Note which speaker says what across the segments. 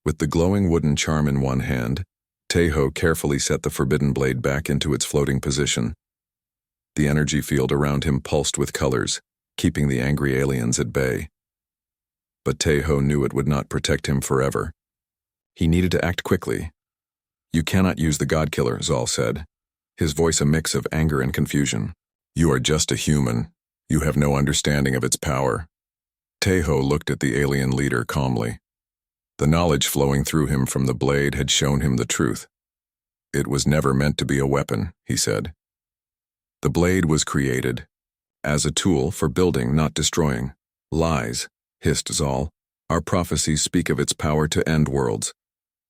Speaker 1: With the glowing wooden charm in one hand, Teho carefully set the forbidden blade back into its floating position. The energy field around him pulsed with colors, keeping the angry aliens at bay. But Teho knew it would not protect him forever. He needed to act quickly. "You cannot use the God-Killer," Zal said, his voice a mix of anger and confusion. "You are just a human. You have no understanding of its power." Teho looked at the alien leader calmly. The knowledge flowing through him from the blade had shown him the truth. "It was never meant to be a weapon," he said. "The blade was created as a tool for building, not destroying." "Lies," hissed Zal. "Our prophecies speak of its power to end worlds."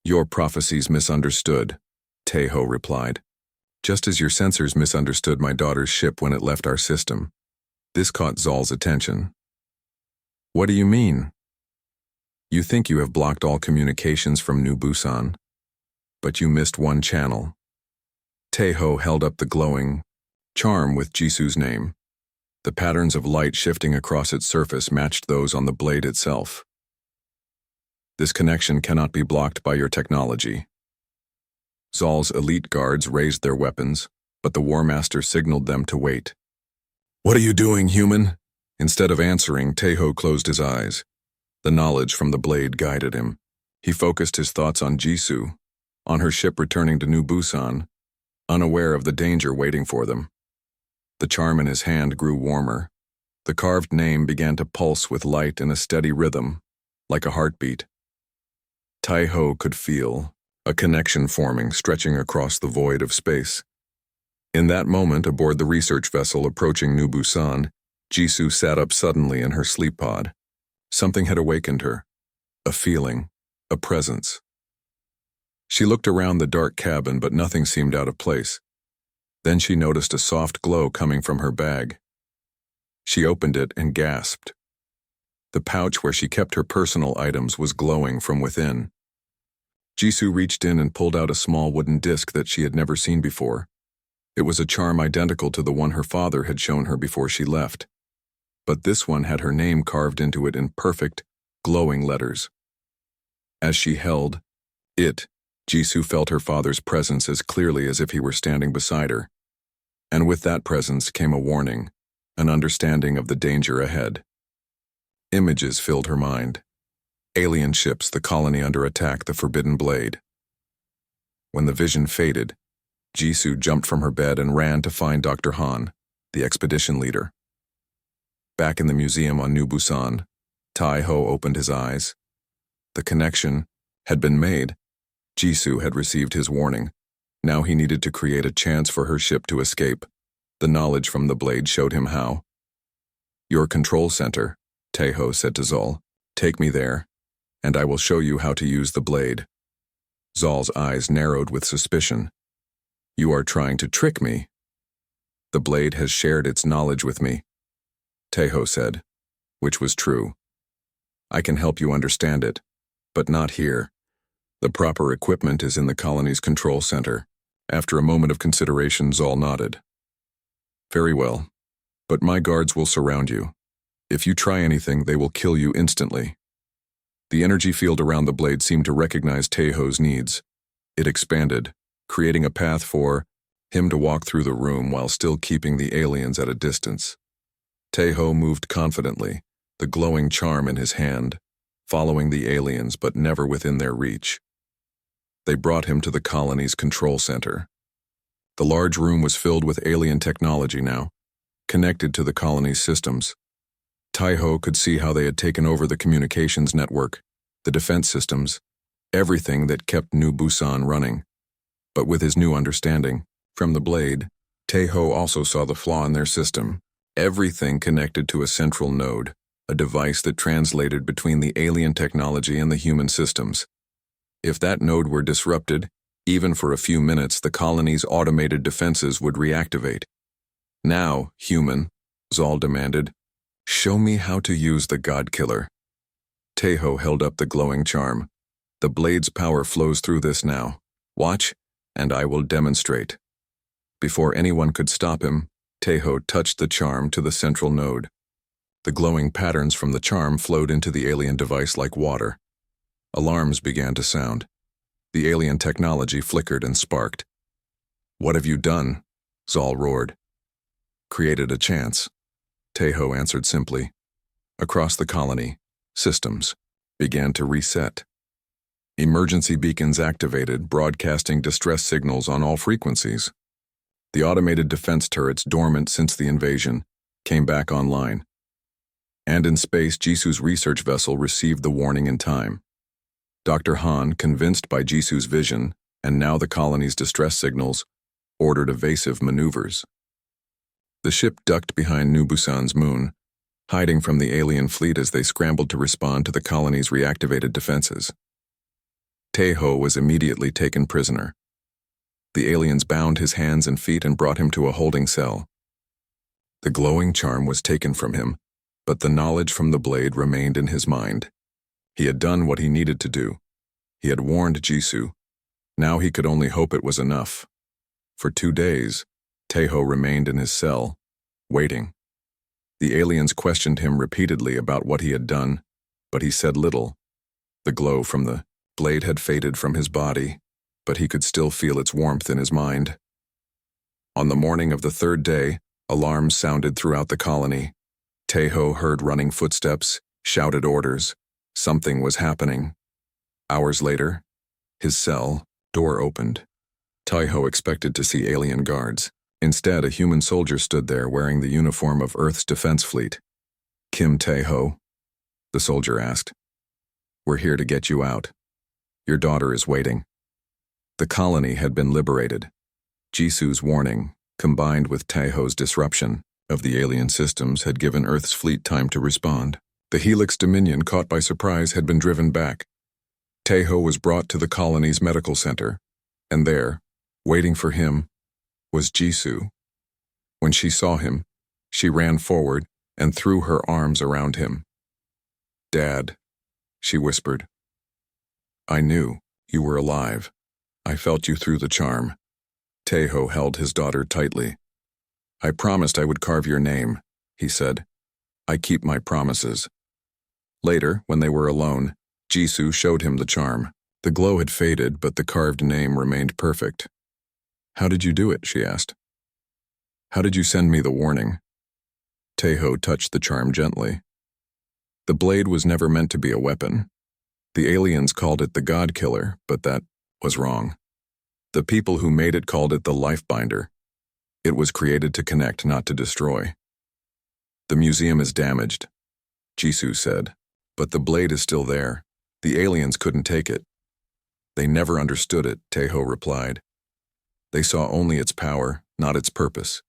Speaker 1: "Your prophecies misunderstood," Teho replied. "Just as your sensors misunderstood my daughter's ship when it left our system." This caught Zal's attention. "What do you mean?" "You think you have blocked all communications from New Busan, but you missed one channel." Teho held up the glowing charm with Jisu's name. The patterns of light shifting across its surface matched those on the blade itself. "This connection cannot be blocked by your technology." Zal's elite guards raised their weapons, but the War Master signaled them to wait. "What are you doing, human?" Instead of answering, Teho closed his eyes. The knowledge from the blade guided him. He focused his thoughts on Jisu, on her ship returning to New Busan, unaware of the danger waiting for them. The charm in his hand grew warmer. The carved name began to pulse with light in a steady rhythm, like a heartbeat. Teho could feel a connection forming, stretching across the void of space. In that moment, aboard the research vessel approaching New Busan, Jisu sat up suddenly in her sleep pod. Something had awakened her. A feeling, a presence. She looked around the dark cabin, but nothing seemed out of place. Then she noticed a soft glow coming from her bag. She opened it and gasped. The pouch where she kept her personal items was glowing from within. Jisu reached in and pulled out a small wooden disc that she had never seen before. It was a charm identical to the one her father had shown her before she left. But this one had her name carved into it in perfect, glowing letters. As she held it, Jisu felt her father's presence as clearly as if he were standing beside her. And with that presence came a warning, an understanding of the danger ahead. Images filled her mind. Alien ships, the colony under attack, the forbidden blade. When the vision faded, Jisu jumped from her bed and ran to find Dr. Han, the expedition leader. Back in the museum on New Busan, Teho opened his eyes. The connection had been made. Jisu had received his warning. Now he needed to create a chance for her ship to escape. The knowledge from the blade showed him how. "Your control center," Teho said to Zal. "Take me there, and I will show you how to use the blade." Zal's eyes narrowed with suspicion. "You are trying to trick me." "The blade has shared its knowledge with me," Teho said, which was true. "I can help you understand it, but not here. The proper equipment is in the colony's control center." After a moment of consideration, Zal nodded. "Very well, but my guards will surround you. If you try anything, they will kill you instantly." The energy field around the blade seemed to recognize Teho's needs. It expanded, creating a path for him to walk through the room while still keeping the aliens at a distance. Teho moved confidently, the glowing charm in his hand, following the aliens but never within their reach. They brought him to the colony's control center. The large room was filled with alien technology now, connected to the colony's systems. Teho could see how they had taken over the communications network, the defense systems, everything that kept New Busan running. But with his new understanding, from the blade, Teho also saw the flaw in their system. Everything connected to a central node, a device that translated between the alien technology and the human systems. If that node were disrupted, even for a few minutes, the colony's automated defenses would reactivate. "Now, human," Zal demanded, "show me how to use the God-Killer." Teho held up the glowing charm. "The blade's power flows through this now. Watch, and I will demonstrate." Before anyone could stop him, Teho touched the charm to the central node. The glowing patterns from the charm flowed into the alien device like water. Alarms began to sound. The alien technology flickered and sparked. "What have you done?" Zal roared. "Created a chance," Tejo answered simply. Across the colony, systems began to reset. Emergency beacons activated, broadcasting distress signals on all frequencies. The automated defense turrets, dormant since the invasion, came back online. And in space, Jisu's research vessel received the warning in time. Dr. Han, convinced by Jisu's vision, and now the colony's distress signals, ordered evasive maneuvers. The ship ducked behind New Busan's moon, hiding from the alien fleet as they scrambled to respond to the colony's reactivated defenses. Tejo was immediately taken prisoner. The aliens bound his hands and feet and brought him to a holding cell. The glowing charm was taken from him, but the knowledge from the blade remained in his mind. He had done what he needed to do. He had warned Jisu. Now he could only hope it was enough. For 2 days, Tejo remained in his cell, waiting. The aliens questioned him repeatedly about what he had done, but he said little. The glow from the blade had faded from his body, but he could still feel its warmth in his mind. On the morning of the 3rd day, alarms sounded throughout the colony. Tejo heard running footsteps, shouted orders. Something was happening. Hours later, his cell door opened. Tejo expected to see alien guards. Instead, a human soldier stood there wearing the uniform of Earth's defense fleet. "Kim Tejo?" the soldier asked. "We're here to get you out. Your daughter is waiting." The colony had been liberated. Jisu's warning, combined with Tejo's disruption of the alien systems, had given Earth's fleet time to respond. The Helix Dominion, caught by surprise, had been driven back. Tejo was brought to the colony's medical center, and there, waiting for him, was Jisu. When she saw him, she ran forward and threw her arms around him. "Dad," she whispered. "I knew you were alive. I felt you through the charm." Tejo held his daughter tightly. "I promised I would carve your name," he said. "I keep my promises." Later, when they were alone, Jisu showed him the charm. The glow had faded, but the carved name remained perfect. "How did you do it?" she asked. "How did you send me the warning?" Tejo touched the charm gently. The blade was never meant to be a weapon. The aliens called it the God Killer, but that was wrong. The people who made it called it the Life Binder. It was created to connect, not to destroy. "The museum is damaged," Jisu said, "but the blade is still there. The aliens couldn't take it." "They never understood it," Tejo replied. "They saw only its power, not its purpose.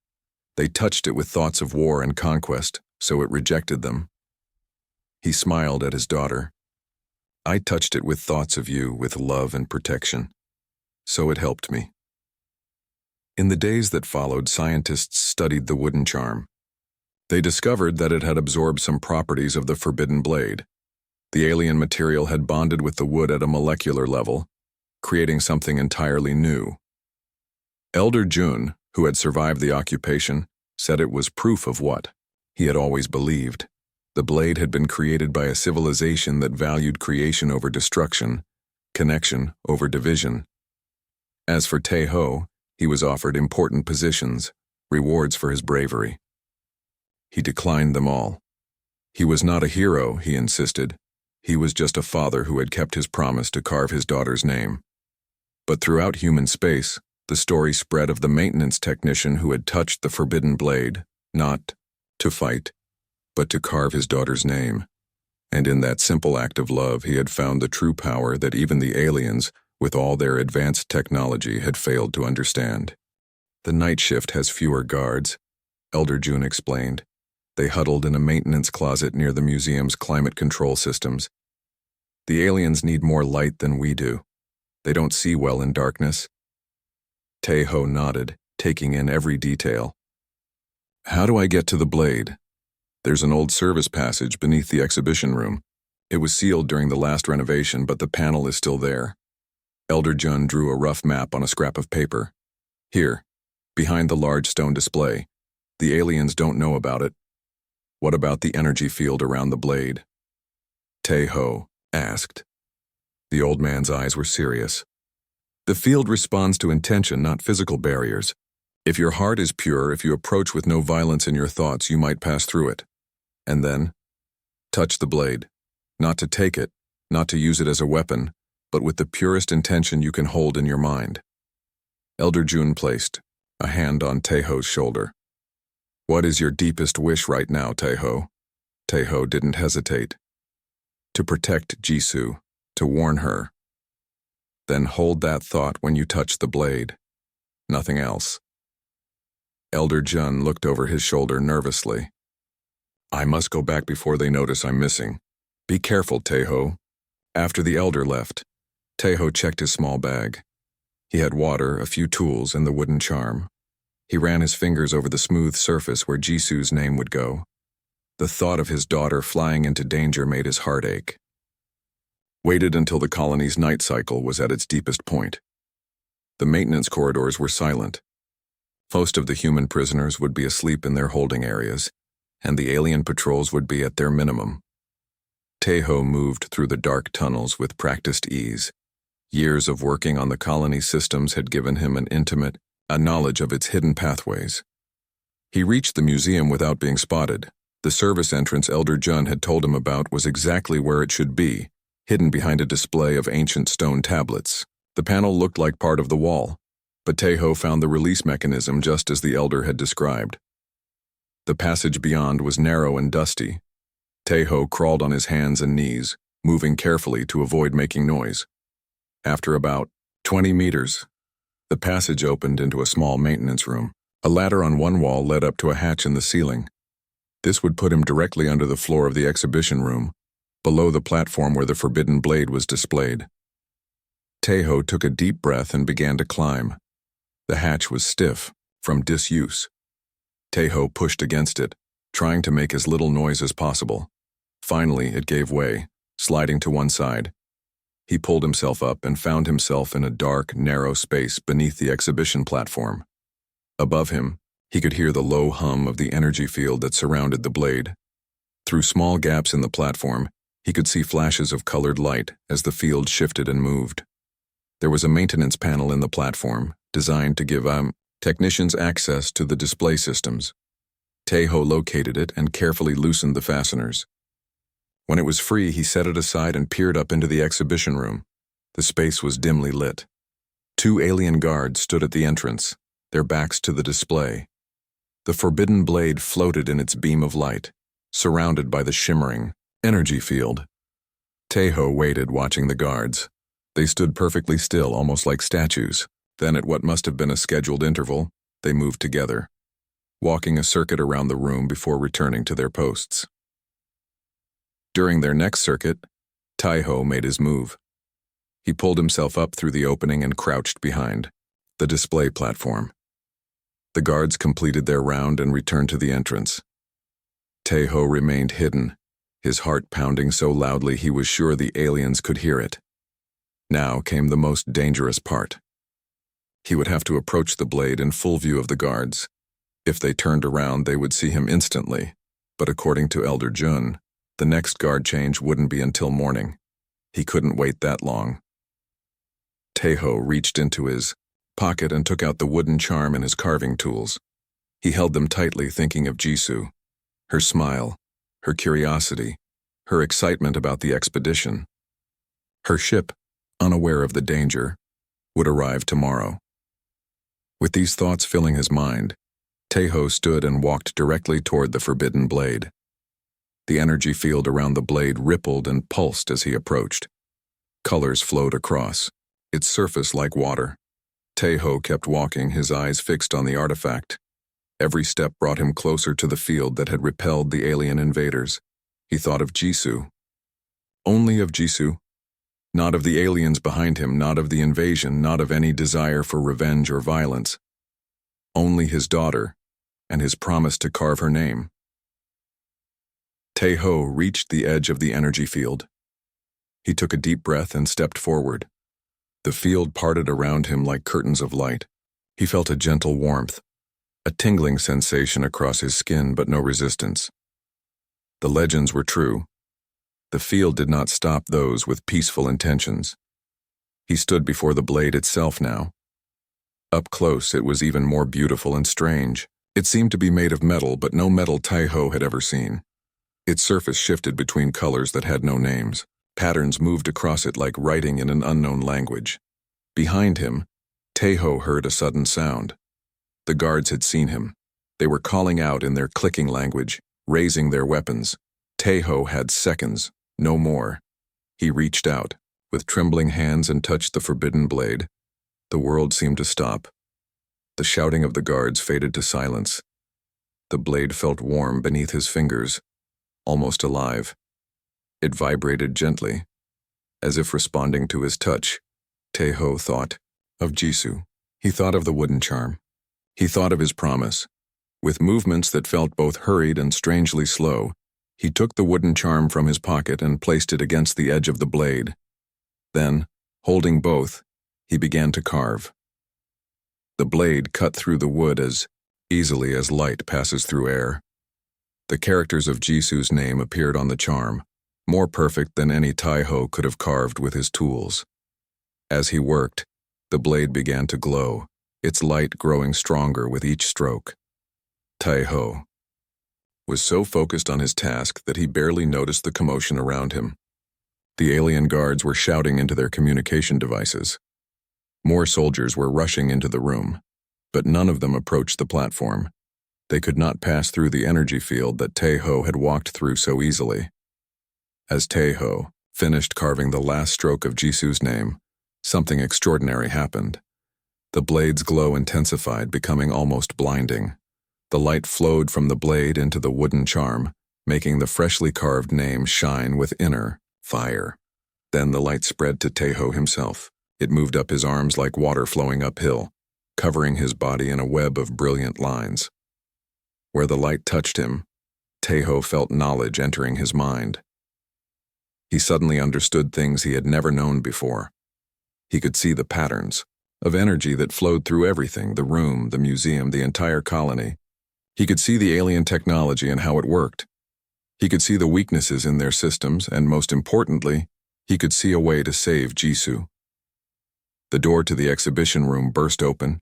Speaker 1: They touched it with thoughts of war and conquest, so it rejected them." He smiled at his daughter. "I touched it with thoughts of you, with love and protection. So it helped me." In the days that followed, scientists studied the wooden charm. They discovered that it had absorbed some properties of the forbidden blade. The alien material had bonded with the wood at a molecular level, creating something entirely new. Elder Jun, who had survived the occupation, said it was proof of what he had always believed. The blade had been created by a civilization that valued creation over destruction, connection over division. As for Tejo, he was offered important positions, rewards for his bravery. He declined them all. He was not a hero, he insisted. He was just a father who had kept his promise to carve his daughter's name. But throughout human space, the story spread of the maintenance technician who had touched the forbidden blade, not to fight, but to carve his daughter's name. And in that simple act of love, he had found the true power that even the aliens, with all their advanced technology, had failed to understand. "The night shift has fewer guards," Elder June explained. They huddled in a maintenance closet near the museum's climate control systems. "The aliens need more light than we do. They don't see well in darkness." Tejo nodded, taking in every detail. "How do I get to the blade?" "There's an old service passage beneath the exhibition room. It was sealed during the last renovation, but the panel is still there." Elder Jun drew a rough map on a scrap of paper. "Here, behind the large stone display. The aliens don't know about it." "What about the energy field around the blade?" Tejo asked. The old man's eyes were serious. The field responds to intention, not physical barriers. If your heart is pure, if you approach with no violence in your thoughts, you might pass through it. And then, touch the blade. Not to take it, not to use it as a weapon, but with the purest intention you can hold in your mind. Elder Jun placed a hand on Taeho's shoulder. What is your deepest wish right now, Taeho? Taeho didn't hesitate. To protect Jisoo, to warn her. Then hold that thought when you touch the blade. Nothing else. Elder Jun looked over his shoulder nervously. I must go back before they notice I'm missing. Be careful, Taeho. After the elder left, Taeho checked his small bag. He had water, a few tools, and the wooden charm. He ran his fingers over the smooth surface where Jisoo's name would go. The thought of his daughter flying into danger made his heart ache. Waited until the colony's night cycle was at its deepest point. The maintenance corridors were silent. Most of the human prisoners would be asleep in their holding areas, and the alien patrols would be at their minimum. Taeho moved through the dark tunnels with practiced ease. Years of working on the colony systems had given him an intimate knowledge of its hidden pathways. He reached the museum without being spotted. The service entrance Elder Jun had told him about was exactly where it should be, hidden behind a display of ancient stone tablets. The panel looked like part of the wall, but Taeho found the release mechanism just as the elder had described. The passage beyond was narrow and dusty. Taeho crawled on his hands and knees, moving carefully to avoid making noise. After about 20 meters, the passage opened into a small maintenance room. A ladder on one wall led up to a hatch in the ceiling. This would put him directly under the floor of the exhibition room, below the platform where the forbidden blade was displayed. Taeho took a deep breath and began to climb. The hatch was stiff from disuse. Taeho pushed against it, trying to make as little noise as possible. Finally, it gave way, sliding to one side. He pulled himself up and found himself in a dark, narrow space beneath the exhibition platform. Above him, he could hear the low hum of the energy field that surrounded the blade. Through small gaps in the platform, he could see flashes of colored light as the field shifted and moved. There was a maintenance panel in the platform, designed to give technicians access to the display systems. Taeho located it and carefully loosened the fasteners. When it was free, he set it aside and peered up into the exhibition room. The space was dimly lit. 2 alien guards stood at the entrance, their backs to the display. The forbidden blade floated in its beam of light, surrounded by the shimmering energy field. Taeho waited, watching the guards. They stood perfectly still, almost like statues. Then, at what must have been a scheduled interval, they moved together, walking a circuit around the room before returning to their posts. During their next circuit, Taeho made his move. He pulled himself up through the opening and crouched behind the display platform. The guards completed their round and returned to the entrance. Taeho remained hidden, his heart pounding so loudly he was sure the aliens could hear it. Now came the most dangerous part. He would have to approach the blade in full view of the guards. If they turned around, they would see him instantly, but according to Elder Jun, the next guard change wouldn't be until morning. He couldn't wait that long. Taeho reached into his pocket and took out the wooden charm and his carving tools. He held them tightly, thinking of Jisoo, her smile, her curiosity, her excitement about the expedition. Her ship, unaware of the danger, would arrive tomorrow. With these thoughts filling his mind, Taeho stood and walked directly toward the forbidden blade. The energy field around the blade rippled and pulsed as he approached. Colors flowed across, its surface like water. Taeho kept walking, his eyes fixed on the artifact. Every step brought him closer to the field that had repelled the alien invaders. He thought of Jisoo. Only of Jisoo. Not of the aliens behind him, not of the invasion, not of any desire for revenge or violence. Only his daughter, and his promise to carve her name. Taeho reached the edge of the energy field. He took a deep breath and stepped forward. The field parted around him like curtains of light. He felt a gentle warmth, a tingling sensation across his skin, but no resistance. The legends were true. The field did not stop those with peaceful intentions. He stood before the blade itself now. Up close, it was even more beautiful and strange. It seemed to be made of metal, but no metal Tai-Ho had ever seen. Its surface shifted between colors that had no names. Patterns moved across it like writing in an unknown language. Behind him, Tai-Ho heard a sudden sound. The guards had seen him. They were calling out in their clicking language, raising their weapons. Tai-Ho had seconds, no more. He reached out, with trembling hands, and touched the forbidden blade. The world seemed to stop. The shouting of the guards faded to silence. The blade felt warm beneath his fingers, almost alive. It vibrated gently, as if responding to his touch. Tai-Ho thought of Jisoo. He thought of the wooden charm. He thought of his promise. With movements that felt both hurried and strangely slow, he took the wooden charm from his pocket and placed it against the edge of the blade. Then, holding both, he began to carve. The blade cut through the wood as easily as light passes through air. The characters of Jisoo's name appeared on the charm, more perfect than any Tai-Ho could have carved with his tools. As he worked, the blade began to glow, its light growing stronger with each stroke. Tai-Ho was so focused on his task that he barely noticed the commotion around him. The alien guards were shouting into their communication devices. More soldiers were rushing into the room, but none of them approached the platform. They could not pass through the energy field that Tai-Ho had walked through so easily. As Tai-Ho finished carving the last stroke of Jisoo's name, something extraordinary happened. The blade's glow intensified, becoming almost blinding. The light flowed from the blade into the wooden charm, making the freshly carved name shine with inner fire. Then the light spread to Tai-Ho himself. It moved up his arms like water flowing uphill, covering his body in a web of brilliant lines. Where the light touched him, Tai-Ho felt knowledge entering his mind. He suddenly understood things he had never known before. He could see the patterns of energy that flowed through everything, the room, the museum, the entire colony. He could see the alien technology and how it worked. He could see the weaknesses in their systems, and most importantly, he could see a way to save Jisoo. The door to the exhibition room burst open.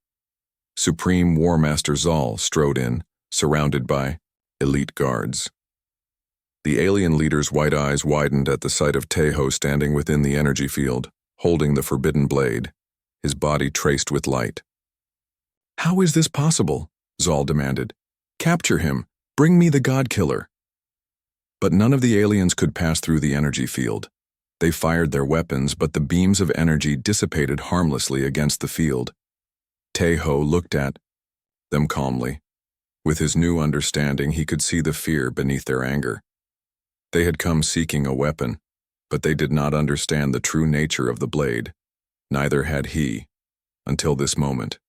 Speaker 1: Supreme War Master Zal strode in, surrounded by elite guards. The alien leader's white eyes widened at the sight of Tai-Ho standing within the energy field, holding the forbidden blade, his body traced with light. "How is this possible?" Zal demanded. "Capture him! Bring me the God Killer!" But none of the aliens could pass through the energy field. They fired their weapons, but the beams of energy dissipated harmlessly against the field. Tai-Ho looked at them calmly. With his new understanding, he could see the fear beneath their anger. They had come seeking a weapon, but they did not understand the true nature of the blade. Neither had he, until this moment.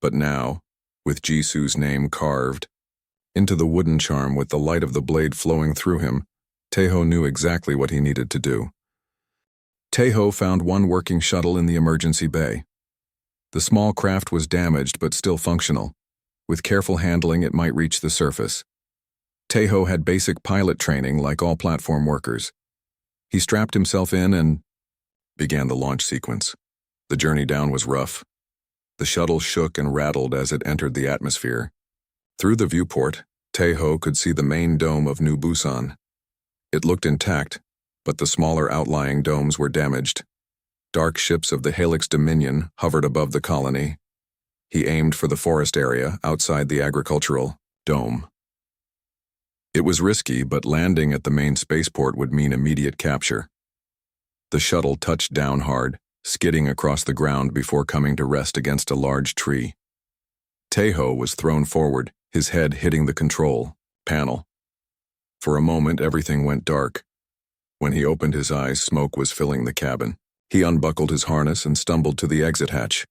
Speaker 1: But now, with Jisoo's name carved into the wooden charm with the light of the blade flowing through him, Tai-Ho knew exactly what he needed to do. Tai-Ho found one working shuttle in the emergency bay. The small craft was damaged but still functional. With careful handling, it might reach the surface. Tai-Ho had basic pilot training like all platform workers. He strapped himself in and began the launch sequence. The journey down was rough. The shuttle shook and rattled as it entered the atmosphere. Through the viewport, Tai-Ho could see the main dome of New Busan. It looked intact, but the smaller outlying domes were damaged. Dark ships of the Helix Dominion hovered above the colony. He aimed for the forest area outside the agricultural dome. It was risky, but landing at the main spaceport would mean immediate capture. The shuttle touched down hard, skidding across the ground before coming to rest against a large tree. Tai-Ho was thrown forward, his head hitting the control panel. For a moment, everything went dark. When he opened his eyes, smoke was filling the cabin. He unbuckled his harness and stumbled to the exit hatch.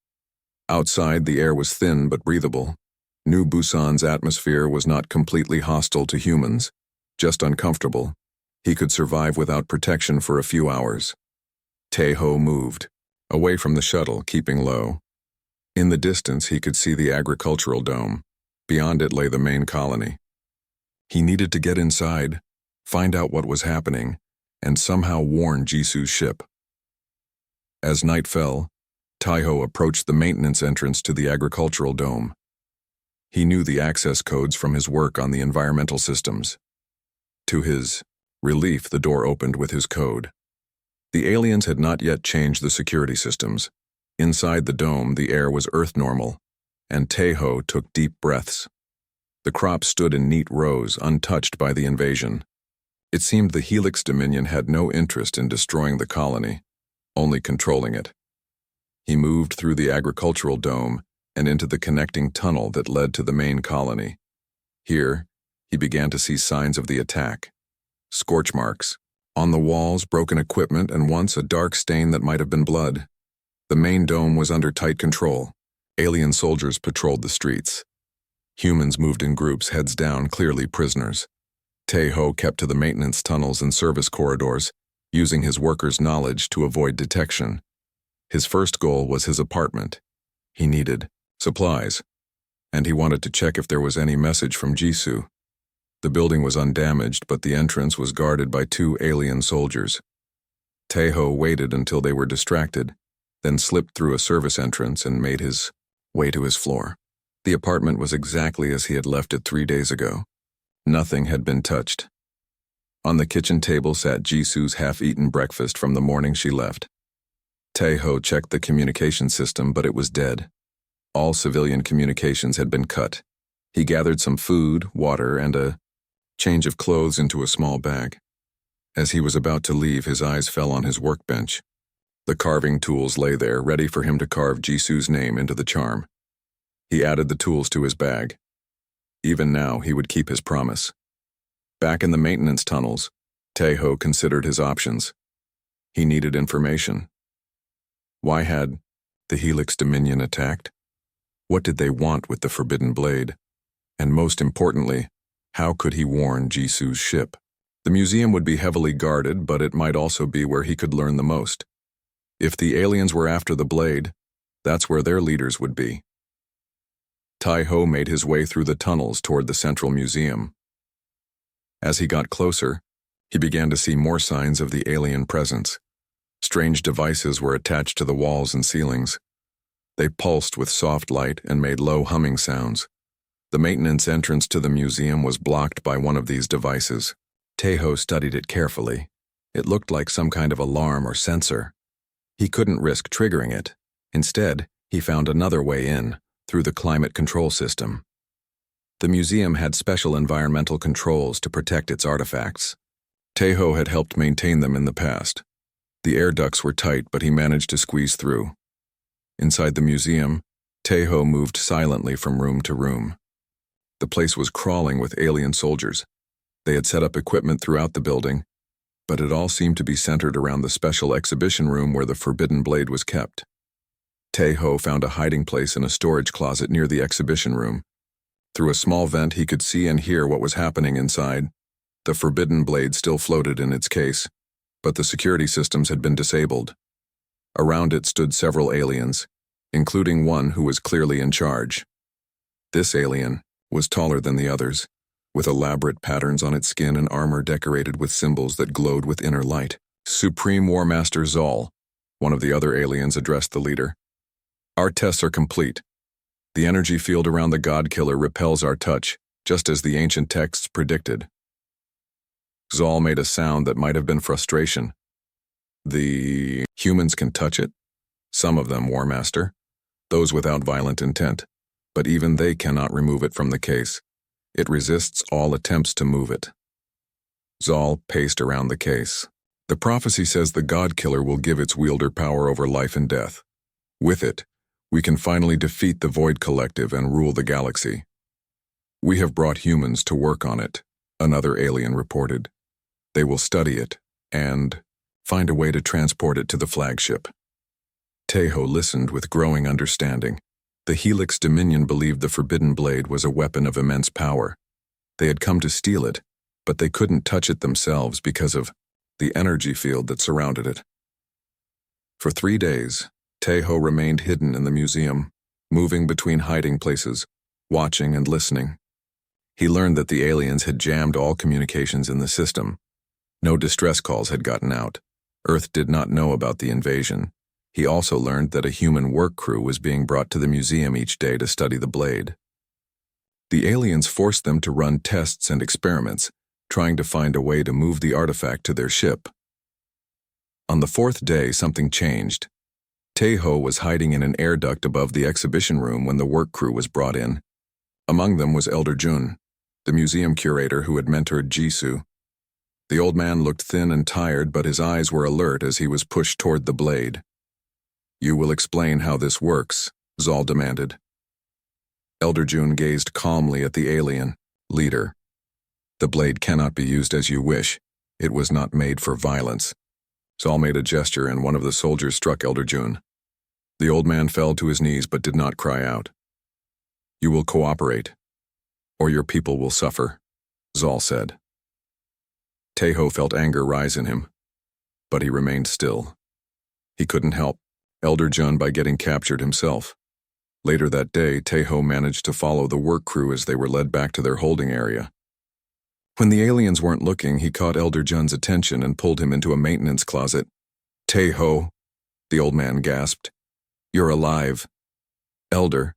Speaker 1: Outside, the air was thin but breathable. New Busan's atmosphere was not completely hostile to humans, just uncomfortable. He could survive without protection for a few hours. Tai-Ho moved, away from the shuttle, keeping low. In the distance, he could see the agricultural dome. Beyond it lay the main colony. He needed to get inside, find out what was happening, and somehow warn Jisu's ship. As night fell, Taiho approached the maintenance entrance to the agricultural dome. He knew the access codes from his work on the environmental systems. To his relief, the door opened with his code. The aliens had not yet changed the security systems. Inside the dome, the air was Earth normal, and Taiho took deep breaths. The crops stood in neat rows, untouched by the invasion. It seemed the Helix Dominion had no interest in destroying the colony, only controlling it. He moved through the agricultural dome and into the connecting tunnel that led to the main colony. Here, he began to see signs of the attack. Scorch marks. On the walls, broken equipment, and once a dark stain that might have been blood. The main dome was under tight control. Alien soldiers patrolled the streets. Humans moved in groups, heads down, clearly prisoners. Taiho kept to the maintenance tunnels and service corridors, using his workers' knowledge to avoid detection. His first goal was his apartment. He needed supplies, and he wanted to check if there was any message from Jisu. The building was undamaged, but the entrance was guarded by 2 alien soldiers. Taiho waited until they were distracted, then slipped through a service entrance and made his way to his floor. The apartment was exactly as he had left it 3 days ago. Nothing had been touched. On the kitchen table sat Jisu's half-eaten breakfast from the morning she left. Taiho checked the communication system, but it was dead. All civilian communications had been cut. He gathered some food, water, and a change of clothes into a small bag. As he was about to leave, his eyes fell on his workbench. The carving tools lay there, ready for him to carve Jisu's name into the charm. He added the tools to his bag. Even now, he would keep his promise. Back in the maintenance tunnels, Taiho considered his options. He needed information. Why had the Helix Dominion attacked? What did they want with the Forbidden Blade? And most importantly, how could he warn Jisu's ship? The museum would be heavily guarded, but it might also be where he could learn the most. If the aliens were after the blade, that's where their leaders would be. Taiho made his way through the tunnels toward the central museum. As he got closer, he began to see more signs of the alien presence. Strange devices were attached to the walls and ceilings. They pulsed with soft light and made low humming sounds. The maintenance entrance to the museum was blocked by one of these devices. Taiho studied it carefully. It looked like some kind of alarm or sensor. He couldn't risk triggering it. Instead, he found another way in, through the climate control system. The museum had special environmental controls to protect its artifacts. Taiho had helped maintain them in the past. The air ducts were tight, but he managed to squeeze through. Inside the museum, Taiho moved silently from room to room. The place was crawling with alien soldiers. They had set up equipment throughout the building, but it all seemed to be centered around the special exhibition room where the Forbidden Blade was kept. Taiho found a hiding place in a storage closet near the exhibition room. Through a small vent, he could see and hear what was happening inside. The Forbidden Blade still floated in its case, but the security systems had been disabled. Around it stood several aliens, including one who was clearly in charge. This alien was taller than the others, with elaborate patterns on its skin and armor decorated with symbols that glowed with inner light. Supreme War Master Zal, one of the other aliens, addressed the leader. Our tests are complete. The energy field around the God Killer repels our touch, just as the ancient texts predicted. Zal made a sound that might have been frustration. The humans can touch it? Some of them, War Master. Those without violent intent. But even they cannot remove it from the case. It resists all attempts to move it. Zal paced around the case. The prophecy says the God Killer will give its wielder power over life and death. With it, we can finally defeat the Void Collective and rule the galaxy. We have brought humans to work on it, another alien reported. They will study it and find a way to transport it to the flagship. Taiho listened with growing understanding. The Helix Dominion believed the Forbidden Blade was a weapon of immense power. They had come to steal it, but they couldn't touch it themselves because of the energy field that surrounded it. For 3 days, Taiho remained hidden in the museum, moving between hiding places, watching and listening. He learned that the aliens had jammed all communications in the system. No distress calls had gotten out. Earth did not know about the invasion. He also learned that a human work crew was being brought to the museum each day to study the blade. The aliens forced them to run tests and experiments, trying to find a way to move the artifact to their ship. On the fourth day, something changed. Taeho was hiding in an air duct above the exhibition room when the work crew was brought in. Among them was Elder Jun, the museum curator who had mentored Jisoo. The old man looked thin and tired, but his eyes were alert as he was pushed toward the blade. "You will explain how this works," Zal demanded. Elder Jun gazed calmly at the alien. "Leader, the blade cannot be used as you wish. It was not made for violence." Zal made a gesture and one of the soldiers struck Elder Jun. The old man fell to his knees but did not cry out. "You will cooperate, or your people will suffer," Zal said. Taeho felt anger rise in him, but he remained still. He couldn't help Elder Jun by getting captured himself. Later that day, Taeho managed to follow the work crew as they were led back to their holding area. When the aliens weren't looking, he caught Elder Jun's attention and pulled him into a maintenance closet. "Taeho," the old man gasped. "You're alive." "Elder,"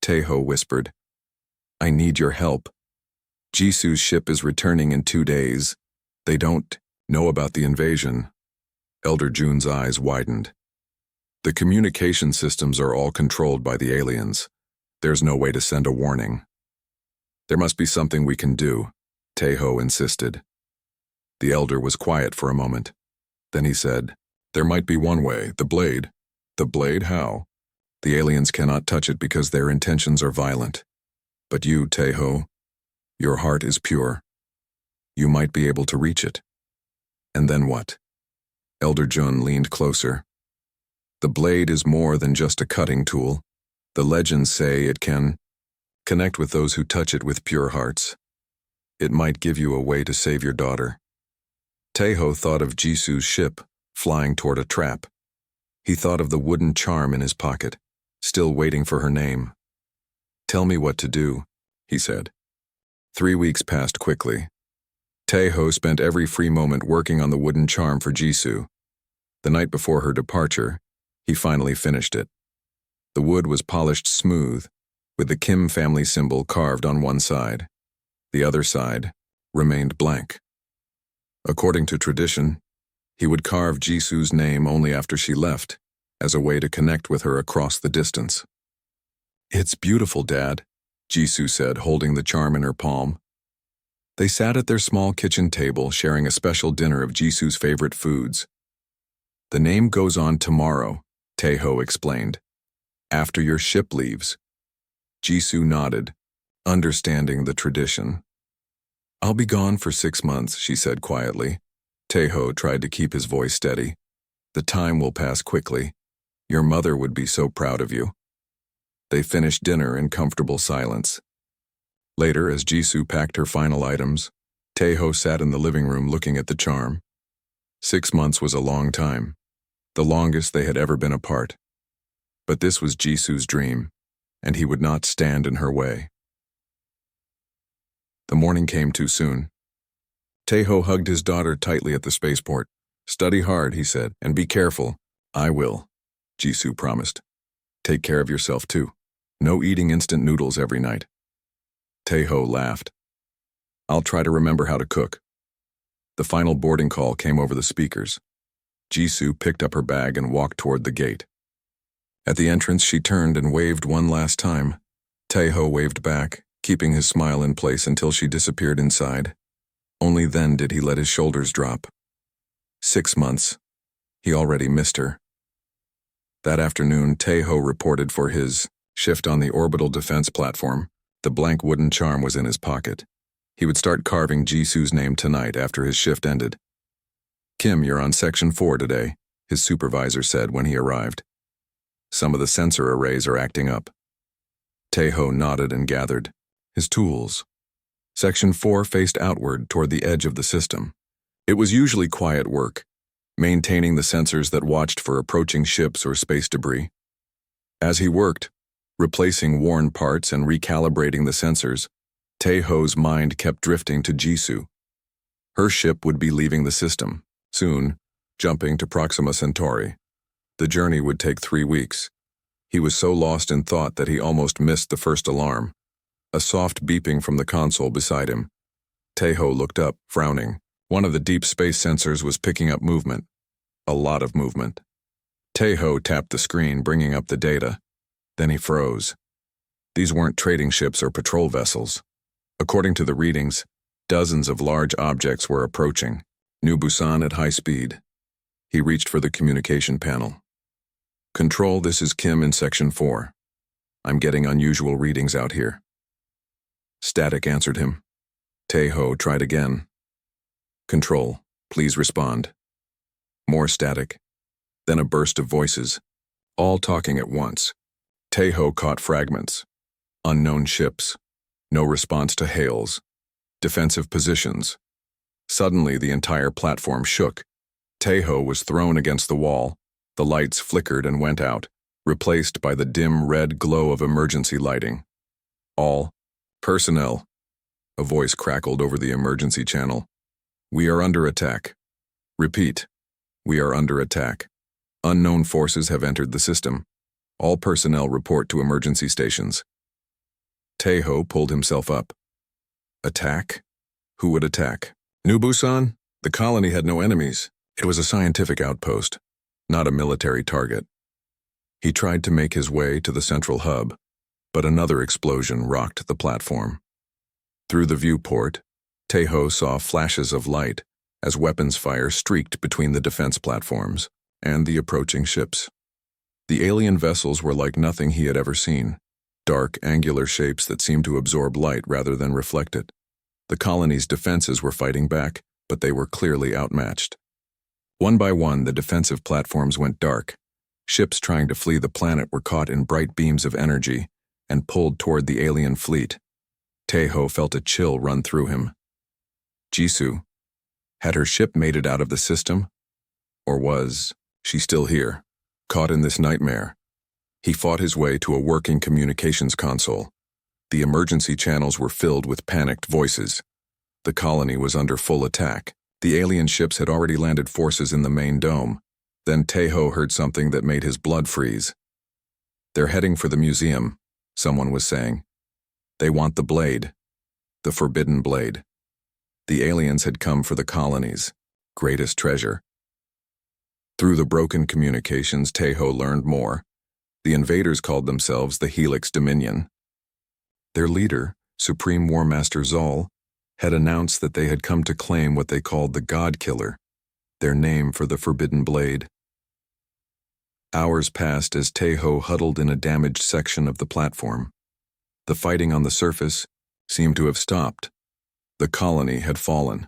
Speaker 1: Taeho whispered. "I need your help. Jisoo's ship is returning in 2 days. They don't know about the invasion." Elder Jun's eyes widened. "The communication systems are all controlled by the aliens. There's no way to send a warning." "There must be something we can do," Taeho insisted. The elder was quiet for a moment. Then he said, "There might be one way, the blade." "The blade? How?" "The aliens cannot touch it because their intentions are violent. But you, Taeho, your heart is pure. You might be able to reach it." "And then what?" Elder Jun leaned closer. "The blade is more than just a cutting tool. The legends say it can connect with those who touch it with pure hearts. It might give you a way to save your daughter." Taeho thought of Jisoo's ship, flying toward a trap. He thought of the wooden charm in his pocket, still waiting for her name. "Tell me what to do," he said. 3 weeks passed quickly. Taeho spent every free moment working on the wooden charm for Jisoo. The night before her departure, he finally finished it. The wood was polished smooth, with the Kim family symbol carved on one side. The other side remained blank. According to tradition, he would carve Jisoo's name only after she left, as a way to connect with her across the distance. "It's beautiful, Dad," Jisoo said, holding the charm in her palm. They sat at their small kitchen table, sharing a special dinner of Jisoo's favorite foods. "The name goes on tomorrow," Taeho explained. "After your ship leaves." Jisoo nodded, understanding the tradition. "I'll be gone for 6 months," she said quietly. Taeho tried to keep his voice steady. "The time will pass quickly. Your mother would be so proud of you." They finished dinner in comfortable silence. Later, as Jisoo packed her final items, Taeho sat in the living room looking at the charm. 6 months was a long time, the longest they had ever been apart. But this was Jisoo's dream, and he would not stand in her way. The morning came too soon. Taeho hugged his daughter tightly at the spaceport. "Study hard," he said, "and be careful." "I will," Jisoo promised. "Take care of yourself, too. No eating instant noodles every night." Taeho laughed. "I'll try to remember how to cook." The final boarding call came over the speakers. Jisoo picked up her bag and walked toward the gate. At the entrance, she turned and waved one last time. Taeho waved back, keeping his smile in place until she disappeared inside. Only then did he let his shoulders drop. 6 months. He already missed her. That afternoon, Taeho reported for his shift on the orbital defense platform. The blank wooden charm was in his pocket. He would start carving Jisoo's name tonight after his shift ended. "Kim, you're on Section 4 today," his supervisor said when he arrived. "Some of the sensor arrays are acting up." Taeho nodded and gathered his tools. Section 4 faced outward toward the edge of the system. It was usually quiet work, maintaining the sensors that watched for approaching ships or space debris. As he worked, replacing worn parts and recalibrating the sensors, Taeho's mind kept drifting to Jisoo. Her ship would be leaving the system, soon, jumping to Proxima Centauri. The journey would take 3 weeks. He was so lost in thought that he almost missed the first alarm. A soft beeping from the console beside him. Tejo looked up, frowning. One of the deep space sensors was picking up movement. A lot of movement. Tejo tapped the screen, bringing up the data. Then he froze. These weren't trading ships or patrol vessels. According to the readings, dozens of large objects were approaching. New Busan at high speed. He reached for the communication panel. Control, this is Kim in Section 4. I'm getting unusual readings out here. Static answered him. Tejo tried again. Control, please respond. More static. Then a burst of voices, all talking at once. Tejo caught fragments. Unknown ships. No response to hails. Defensive positions. Suddenly, the entire platform shook. Tejo was thrown against the wall. The lights flickered and went out, replaced by the dim red glow of emergency lighting. All personnel. A voice crackled over the emergency channel. We are under attack. Repeat. We are under attack. Unknown forces have entered the system. All personnel report to emergency stations. Tejo pulled himself up. Attack? Who would attack? New Busan? The colony had no enemies. It was a scientific outpost, not a military target. He tried to make his way to the central hub, but another explosion rocked the platform. Through the viewport, Tejo saw flashes of light as weapons fire streaked between the defense platforms and the approaching ships. The alien vessels were like nothing he had ever seen, dark, angular shapes that seemed to absorb light rather than reflect it. The colony's defenses were fighting back, but they were clearly outmatched. One by one, the defensive platforms went dark. Ships trying to flee the planet were caught in bright beams of energy and pulled toward the alien fleet. Tejo felt a chill run through him. Jisoo. Had her ship made it out of the system? Or was she still here, caught in this nightmare? He fought his way to a working communications console. The emergency channels were filled with panicked voices. The colony was under full attack. The alien ships had already landed forces in the main dome. Then Tejo heard something that made his blood freeze. They're heading for the museum, someone was saying. They want the blade. The forbidden blade. The aliens had come for the colony's greatest treasure. Through the broken communications, Tejo learned more. The invaders called themselves the Helix Dominion. Their leader, Supreme War Master Zal, had announced that they had come to claim what they called the God Killer, their name for the forbidden blade. Hours passed as Tejo huddled in a damaged section of the platform. The fighting on the surface seemed to have stopped. The colony had fallen.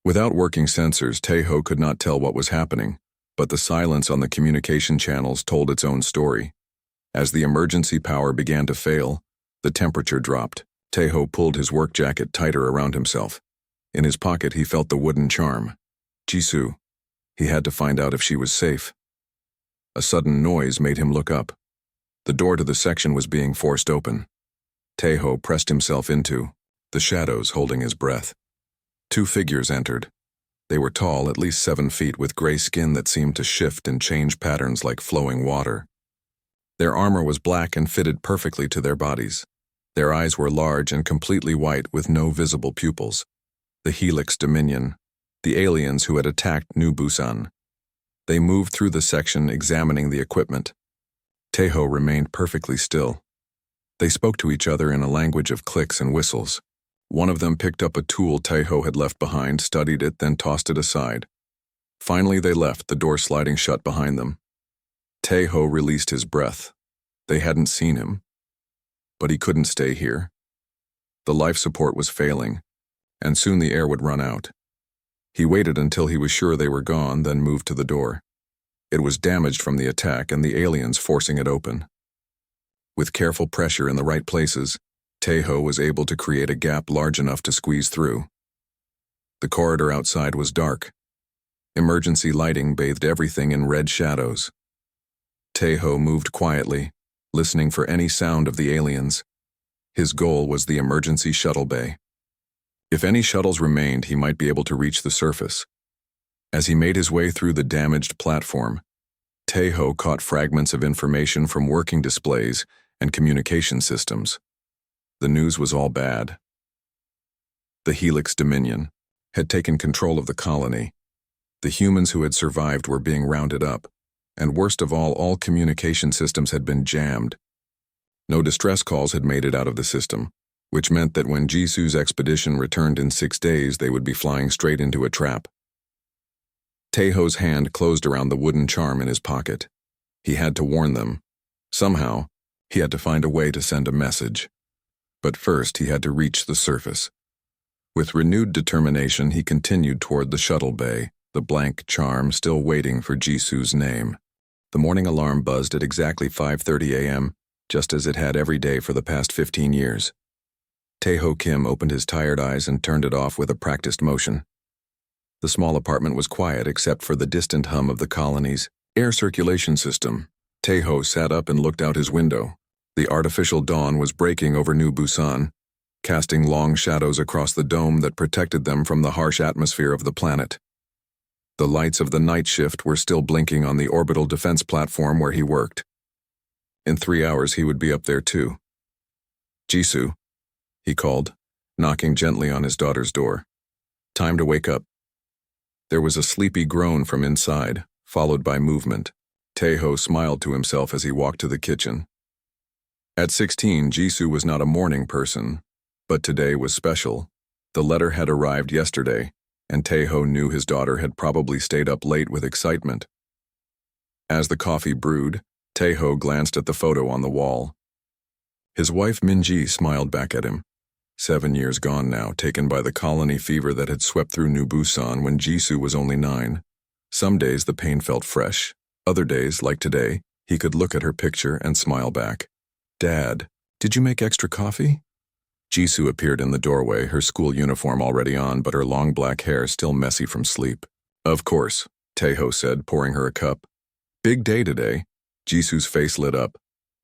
Speaker 1: Without working sensors, Tejo could not tell what was happening, but the silence on the communication channels told its own story. As the emergency power began to fail, the temperature dropped. Tejo pulled his work jacket tighter around himself. In his pocket, he felt the wooden charm. Jisoo. He had to find out if she was safe. A sudden noise made him look up. The door to the section was being forced open. Tejo pressed himself into the shadows, holding his breath. 2 figures entered. They were tall, at least 7 feet, with gray skin that seemed to shift and change patterns like flowing water. Their armor was black and fitted perfectly to their bodies. Their eyes were large and completely white with no visible pupils. The Helix Dominion, the aliens who had attacked New Busan. They moved through the section, examining the equipment. Tejo remained perfectly still. They spoke to each other in a language of clicks and whistles. One of them picked up a tool Tejo had left behind, studied it, then tossed it aside. Finally they left, the door sliding shut behind them. Tejo released his breath. They hadn't seen him. But he couldn't stay here. The life support was failing, and soon the air would run out. He waited until he was sure they were gone, then moved to the door. It was damaged from the attack and the aliens forcing it open. With careful pressure in the right places, Tejo was able to create a gap large enough to squeeze through. The corridor outside was dark. Emergency lighting bathed everything in red shadows. Tejo moved quietly, listening for any sound of the aliens. His goal was the emergency shuttle bay. If any shuttles remained, he might be able to reach the surface. As he made his way through the damaged platform, Taeho caught fragments of information from working displays and communication systems. The news was all bad. The Helix Dominion had taken control of the colony. The humans who had survived were being rounded up, and worst of all communication systems had been jammed. No distress calls had made it out of the system, which meant that when Jisu's expedition returned in 6 days, they would be flying straight into a trap. Taeho's hand closed around the wooden charm in his pocket. He had to warn them. Somehow, he had to find a way to send a message. But first, he had to reach the surface. With renewed determination, he continued toward the shuttle bay, the blank charm still waiting for Jisu's name. The morning alarm buzzed at exactly 5:30 a.m., just as it had every day for the past 15 years. Taeho Kim opened his tired eyes and turned it off with a practiced motion. The small apartment was quiet except for the distant hum of the colony's air circulation system. Taeho sat up and looked out his window. The artificial dawn was breaking over New Busan, casting long shadows across the dome that protected them from the harsh atmosphere of the planet. The lights of the night shift were still blinking on the orbital defense platform where he worked. In 3 hours he would be up there too. "Jisu," he called, knocking gently on his daughter's door. "Time to wake up." There was a sleepy groan from inside, followed by movement. Taeho smiled to himself as he walked to the kitchen. At 16, Jisu was not a morning person, but today was special. The letter had arrived yesterday, and Taeho knew his daughter had probably stayed up late with excitement. As the coffee brewed, Taeho glanced at the photo on the wall. His wife Minji smiled back at him. 7 years gone now, taken by the colony fever that had swept through New Busan when Jisu was only 9. Some days the pain felt fresh. Other days, like today, he could look at her picture and smile back. "Dad, did you make extra coffee?" Jisu appeared in the doorway, her school uniform already on, but her long black hair still messy from sleep. "Of course," Taeho said, pouring her a cup. "Big day today." Jisu's face lit up.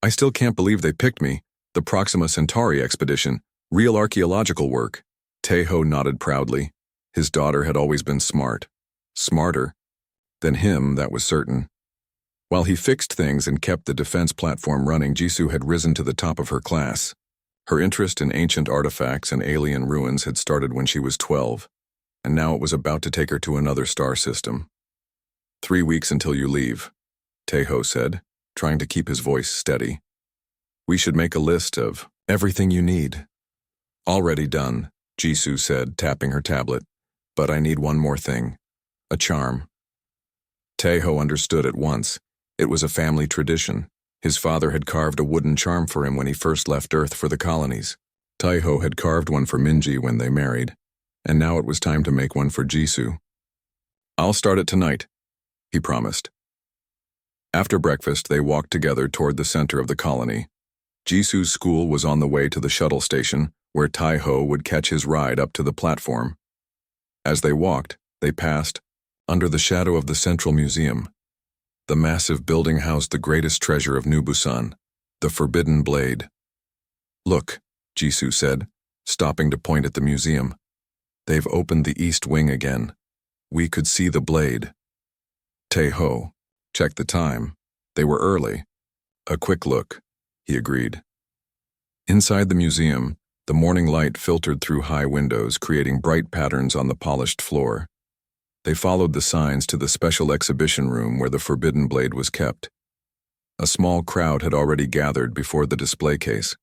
Speaker 1: "I still can't believe they picked me. The Proxima Centauri expedition. Real archaeological work." Taeho nodded proudly. His daughter had always been smart. Smarter than him, that was certain. While he fixed things and kept the defense platform running, Jisu had risen to the top of her class. Her interest in ancient artifacts and alien ruins had started when she was 12, and now it was about to take her to another star system. 3 weeks until you leave," Taeho said, trying to keep his voice steady. "We should make a list of everything you need." "Already done," Jisu said, tapping her tablet. "But I need one more thing. A charm." Taeho understood at once. It was a family tradition. His father had carved a wooden charm for him when he first left Earth for the colonies. Taeho had carved one for Minji when they married, and now it was time to make one for Jisu. "I'll start it tonight," he promised. After breakfast, they walked together toward the center of the colony. Jisu's school was on the way to the shuttle station, where Taeho would catch his ride up to the platform. As they walked, they passed under the shadow of the Central Museum. The massive building housed the greatest treasure of New Busan, the Forbidden Blade. "Look," Jisu said, stopping to point at the museum. "They've opened the east wing again. We could see the blade." Taeho checked the time. They were early. "A quick look," he agreed. Inside the museum, the morning light filtered through high windows, creating bright patterns on the polished floor. They followed the signs to the special exhibition room where the Forbidden Blade was kept. A small crowd had already gathered before the display case.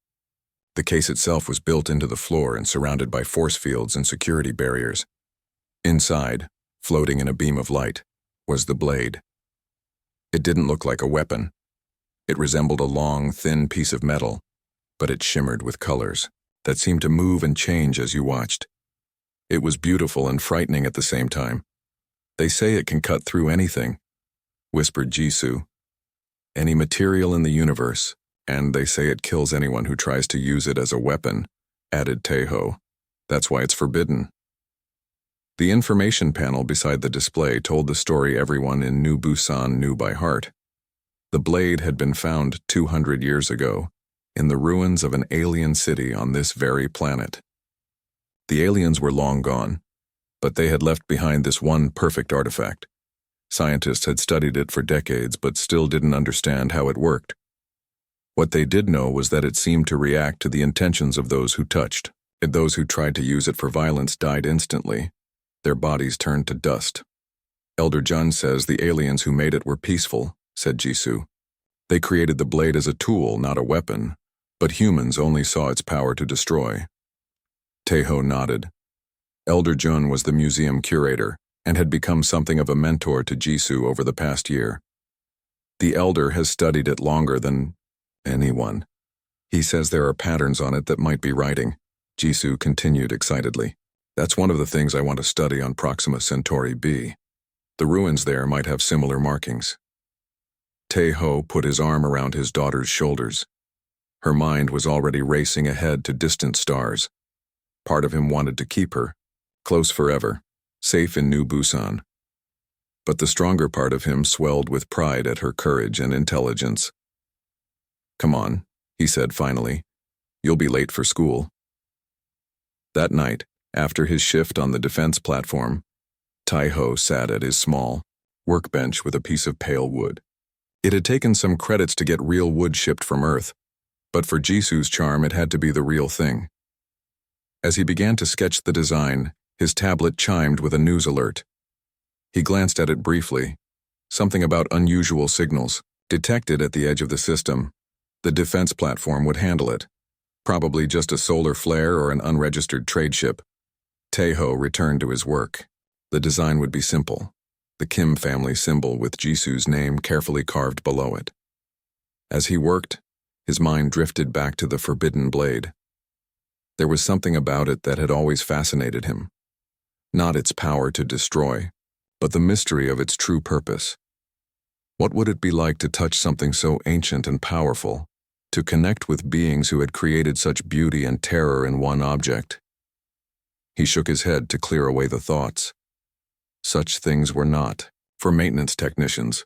Speaker 1: The case itself was built into the floor and surrounded by force fields and security barriers. Inside, floating in a beam of light, was the blade. It didn't look like a weapon. It resembled a long, thin piece of metal, but it shimmered with colors that seemed to move and change as you watched. It was beautiful and frightening at the same time. "They say it can cut through anything," whispered Jisu. "Any material in the universe, and they say it kills anyone who tries to use it as a weapon," added Taeho. "That's why it's forbidden." The information panel beside the display told the story everyone in New Busan knew by heart. The blade had been found 200 years ago, in the ruins of an alien city on this very planet. The aliens were long gone, but they had left behind this one perfect artifact. Scientists had studied it for decades but still didn't understand how it worked. What they did know was that it seemed to react to the intentions of those who touched, and those who tried to use it for violence died instantly. Their bodies turned to dust. Elder Jun says the aliens who made it were peaceful, said Jisoo. They created the blade as a tool, not a weapon, but humans only saw its power to destroy. Taeho nodded. Elder Jun was the museum curator and had become something of a mentor to Jisoo over the past year. The elder has studied it longer than anyone. He says there are patterns on it that might be writing. Jisoo continued excitedly. That's one of the things I want to study on Proxima Centauri b. The ruins there might have similar markings. Taeho put his arm around his daughter's shoulders. Her mind was already racing ahead to distant stars. Part of him wanted to keep her, close forever, safe in New Busan. But the stronger part of him swelled with pride at her courage and intelligence. Come on, he said finally. You'll be late for school. That night, after his shift on the defense platform, Taeho sat at his small workbench with a piece of pale wood. It had taken some credits to get real wood shipped from Earth, but for Jisoo's charm it had to be the real thing. As he began to sketch the design, his tablet chimed with a news alert. He glanced at it briefly. Something about unusual signals, detected at the edge of the system. The defense platform would handle it. Probably just a solar flare or an unregistered trade ship. Taeho returned to his work. The design would be simple. The Kim family symbol with Jisoo's name carefully carved below it. As he worked, his mind drifted back to the forbidden blade. There was something about it that had always fascinated him. Not its power to destroy, but the mystery of its true purpose. What would it be like to touch something so ancient and powerful, to connect with beings who had created such beauty and terror in one object? He shook his head to clear away the thoughts. Such things were not for maintenance technicians.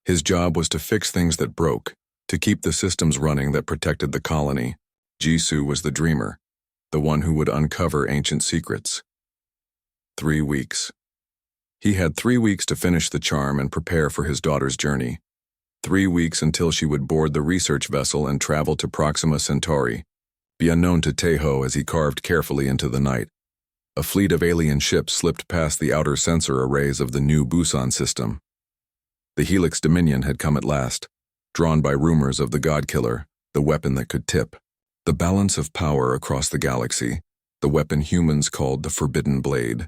Speaker 1: His job was to fix things that broke, to keep the systems running that protected the colony. Jisoo was the dreamer, the one who would uncover ancient secrets. 3 weeks. He had 3 weeks to finish the charm and prepare for his daughter's journey. 3 weeks until she would board the research vessel and travel to Proxima Centauri, be unknown to Taeho as he carved carefully into the night. A fleet of alien ships slipped past the outer sensor arrays of the New Busan system. The Helix Dominion had come at last, drawn by rumors of the God-Killer, the weapon that could tip the balance of power across the galaxy, the weapon humans called the Forbidden Blade.